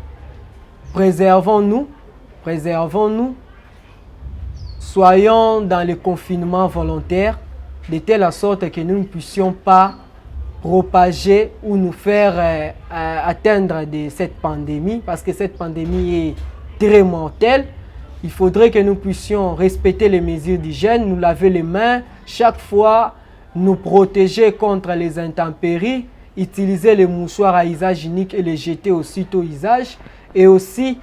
B: Préservons-nous, soyons dans le confinement volontaire, de telle sorte que nous ne puissions pas propager ou nous faire atteindre de cette pandémie, parce que cette pandémie est très mortelle. Il faudrait que nous puissions respecter les mesures d'hygiène, nous laver les mains chaque fois, nous protéger contre les intempéries, utiliser les mouchoirs à usage unique et les jeter aussitôt usage, et aussi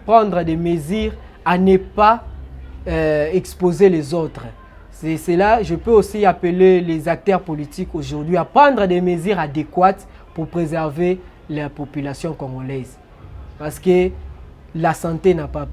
B: prendre des mesures à ne pas exposer les autres. C'est là, je peux aussi appeler les acteurs politiques aujourd'hui à prendre des mesures adéquates pour préserver la population congolaise. Parce que la santé n'a pas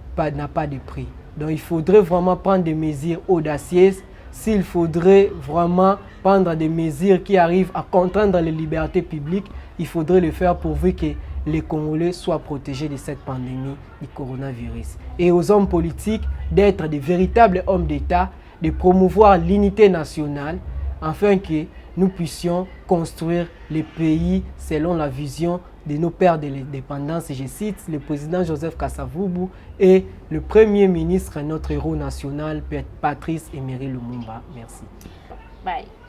B: de prix. Donc il faudrait vraiment prendre des mesures audacieuses. S'il faudrait vraiment prendre des mesures qui arrivent à contraindre les libertés publiques, il faudrait le faire pourvu que les Congolais soient protégés de cette pandémie du coronavirus. Et aux hommes politiques d'être de véritables hommes d'État, de promouvoir l'unité nationale afin que nous puissions construire le pays selon la vision de nos pères de l'indépendance. Je cite le président Joseph Kasavubu et le premier ministre, notre héros national, Patrice Emery Lumumba. Merci.
A: Bye.